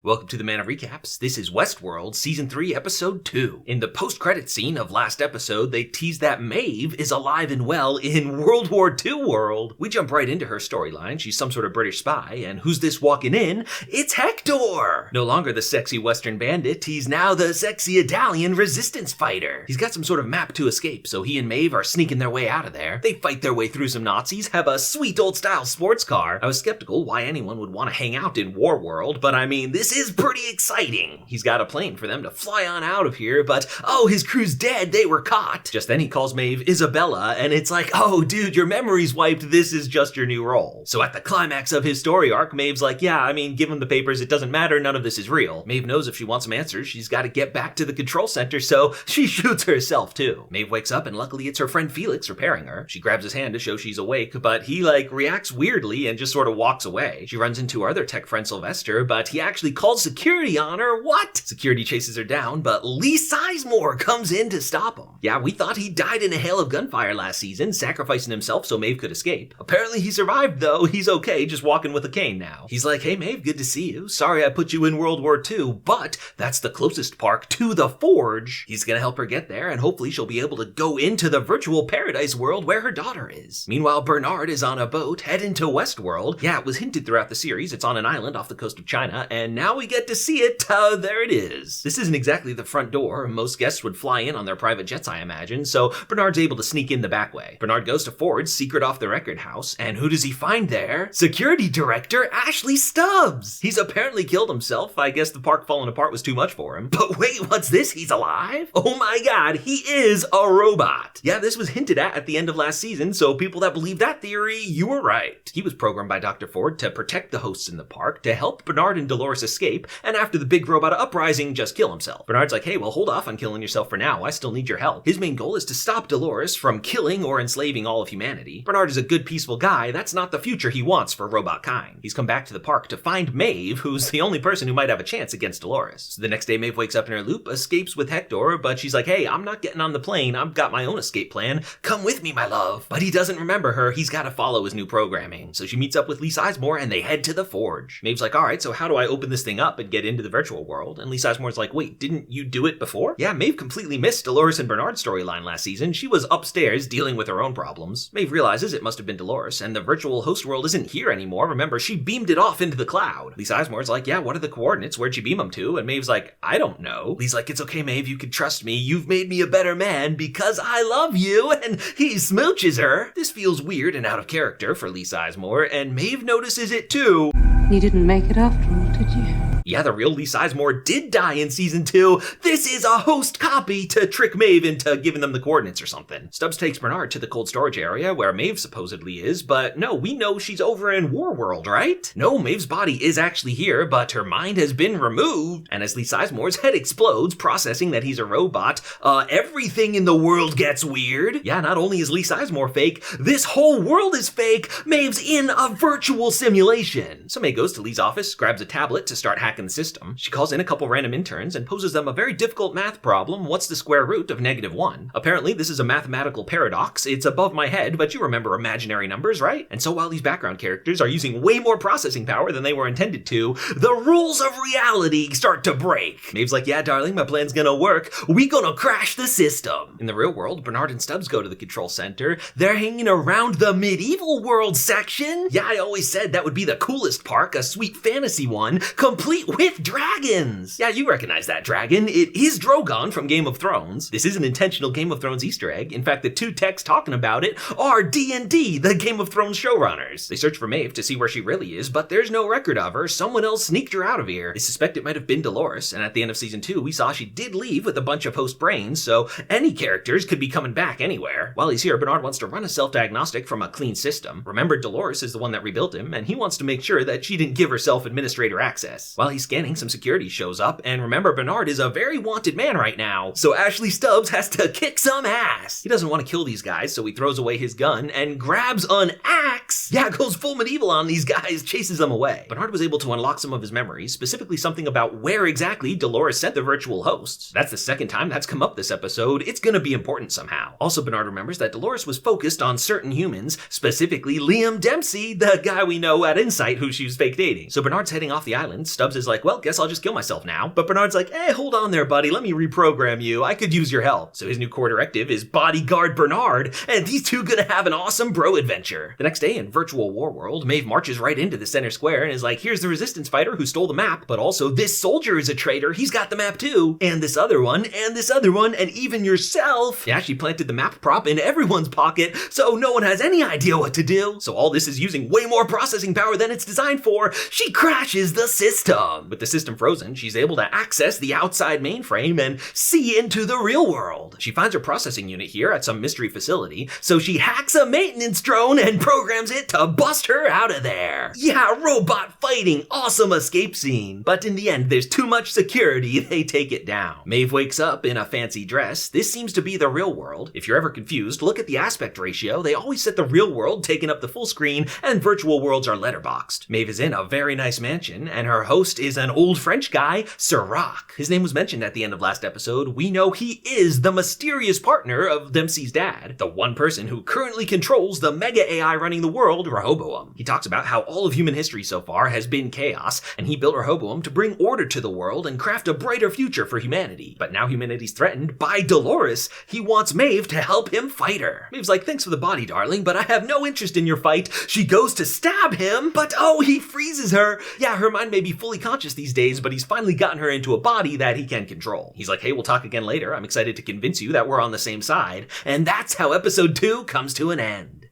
Welcome to the Man of Recaps. This is Westworld, Season 3, Episode 2. In the post-credit scene of last episode, they tease that Maeve is alive and well in World War II world. We jump right into her storyline. She's some sort of British spy, and who's this walking in? It's Hector! No longer the sexy Western bandit, he's now the sexy Italian resistance fighter. He's got some sort of map to escape, so he and Maeve are sneaking their way out of there. They fight their way through some Nazis, have a sweet old-style sports car. I was skeptical why anyone would want to hang out in War World, but I mean, this is pretty exciting. He's got a plane for them to fly on out of here, but oh, his crew's dead, they were caught. Just then he calls Maeve Isabella, and it's like, oh dude, your memory's wiped, this is just your new role. So at the climax of his story arc, Maeve's like, yeah, I mean, give him the papers, it doesn't matter, none of this is real. Maeve knows if she wants some answers, she's got to get back to the control center, so she shoots herself too. Maeve wakes up, and luckily it's her friend Felix repairing her. She grabs his hand to show she's awake, but he reacts weirdly and just sort of walks away. She runs into her other tech friend Sylvester, but he actually calls security on her. What? Security chases her down, but Lee Sizemore comes in to stop him. Yeah, we thought he died in a hail of gunfire last season, sacrificing himself so Maeve could escape. Apparently he survived though. He's okay, just walking with a cane now. He's like, hey Maeve, good to see you. Sorry I put you in World War II, but that's the closest park to the Forge. He's gonna help her get there, and hopefully she'll be able to go into the virtual paradise world where her daughter is. Meanwhile, Bernard is on a boat heading to Westworld. Yeah, it was hinted throughout the series. It's on an island off the coast of China, and now we get to see it. There it is. This isn't exactly the front door. Most guests would fly in on their private jets, I imagine, so Bernard's able to sneak in the back way. Bernard goes to Ford's secret off the record house, and who does he find there? Security Director Ashley Stubbs! He's apparently killed himself. I guess the park falling apart was too much for him. But wait, what's this? He's alive? Oh my god, he is a robot! Yeah, this was hinted at the end of last season, so people that believe that theory, you were right. He was programmed by Dr. Ford to protect the hosts in the park, to help Bernard and Dolores escape, and after the big robot uprising, just kill himself. Bernard's like, hey, well, hold off on killing yourself for now. I still need your help. His main goal is to stop Dolores from killing or enslaving all of humanity. Bernard is a good, peaceful guy. That's not the future he wants for robot kind. He's come back to the park to find Maeve, who's the only person who might have a chance against Dolores. So the next day, Maeve wakes up in her loop, escapes with Hector, but she's like, hey, I'm not getting on the plane. I've got my own escape plan. Come with me, my love. But he doesn't remember her. He's got to follow his new programming. So she meets up with Lee Sizemore, and they head to the Forge. Maeve's like, all right, so how do I open this thing up and get into the virtual world? And Lee Sizemore's like, wait, didn't you do it before? Yeah, Maeve completely missed Dolores and Bernard's storyline last season. She was upstairs dealing with her own problems. Maeve realizes it must have been Dolores, and the virtual host world isn't here anymore. Remember, she beamed it off into the cloud. Lee Sizemore's like, yeah, what are the coordinates? Where'd you beam them to? And Maeve's like, I don't know. Lee's like, it's okay, Maeve, you can trust me. You've made me a better man because I love you, and he smooches her. This feels weird and out of character for Lee Sizemore, and Maeve notices it too. You didn't make it after all, did you? Yeah, the real Lee Sizemore did die in Season 2. This is a host copy to trick Maeve into giving them the coordinates or something. Stubbs takes Bernard to the cold storage area where Maeve supposedly is, but no, we know she's over in War World, right? No, Maeve's body is actually here, but her mind has been removed. And as Lee Sizemore's head explodes, processing that he's a robot, everything in the world gets weird. Yeah, not only is Lee Sizemore fake, this whole world is fake. Maeve's in a virtual simulation. So Maeve goes to Lee's office, grabs a tablet to start hacking the system. She calls in a couple random interns and poses them a very difficult math problem. What's the square root of -1? Apparently, this is a mathematical paradox. It's above my head, but you remember imaginary numbers, right? And so while these background characters are using way more processing power than they were intended to, the rules of reality start to break. Maeve's like, yeah, darling, my plan's gonna work. We gonna crash the system. In the real world, Bernard and Stubbs go to the control center. They're hanging around the medieval world section. Yeah, I always said that would be the coolest park, a sweet fantasy one, complete with dragons. Yeah, you recognize that dragon. It is Drogon from Game of Thrones. This is an intentional Game of Thrones Easter egg. In fact, the two texts talking about it are D&D, the Game of Thrones showrunners. They search for Maeve to see where she really is, but there's no record of her. Someone else sneaked her out of here. They suspect it might have been Dolores, and at the end of Season 2, we saw she did leave with a bunch of host brains, so any characters could be coming back anywhere. While he's here, Bernard wants to run a self-diagnostic from a clean system. Remember, Dolores is the one that rebuilt him, and he wants to make sure that she didn't give herself administrator access. While he's scanning, some security shows up, and remember, Bernard is a very wanted man right now, so Ashley Stubbs has to kick some ass. He doesn't want to kill these guys, so he throws away his gun and grabs an axe. Yeah, goes full medieval on these guys, chases them away. Bernard was able to unlock some of his memories, specifically something about where exactly Dolores sent the virtual hosts. That's the second time that's come up this episode. It's gonna be important somehow. Also, Bernard remembers that Dolores was focused on certain humans, specifically Liam Dempsey, the guy we know at Insight who she was fake dating. So Bernard's heading off the island. Stubbs is like, well, guess I'll just kill myself now. But Bernard's like, hey, hold on there, buddy. Let me reprogram you. I could use your help. So his new core directive is Bodyguard Bernard, and these two gonna have an awesome bro adventure. The next day in Virtual War World, Maeve marches right into the center square and is like, here's the resistance fighter who stole the map, but also this soldier is a traitor. He's got the map too. And this other one, and even yourself. Yeah, she planted the map prop in everyone's pocket, so no one has any idea what to do. So all this is using way more processing power than it's designed for. She crashes the system. With the system frozen, she's able to access the outside mainframe and see into the real world. She finds her processing unit here at some mystery facility, so she hacks a maintenance drone and programs it to bust her out of there. Yeah, robot fighting, awesome escape scene. But in the end, there's too much security, they take it down. Maeve wakes up in a fancy dress. This seems to be the real world. If you're ever confused, look at the aspect ratio. They always set the real world taking up the full screen, and virtual worlds are letterboxed. Maeve is in a very nice mansion, and her host is an old French guy, Sirach. His name was mentioned at the end of last episode. We know he is the mysterious partner of Dempsey's dad, the one person who currently controls the mega AI running the world, Rehoboam. He talks about how all of human history so far has been chaos, and he built Rehoboam to bring order to the world and craft a brighter future for humanity. But now humanity's threatened by Dolores. He wants Maeve to help him fight her. Maeve's like, thanks for the body, darling, but I have no interest in your fight. She goes to stab him, but oh, he freezes her. Yeah, her mind may be fully conscious these days, but he's finally gotten her into a body that he can control. He's like, hey, we'll talk again later. I'm excited to convince you that we're on the same side. And that's how episode 2 comes to an end.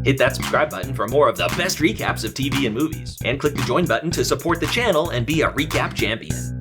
Hit that subscribe button for more of the best recaps of TV and movies, and click the join button to support the channel and be a recap champion.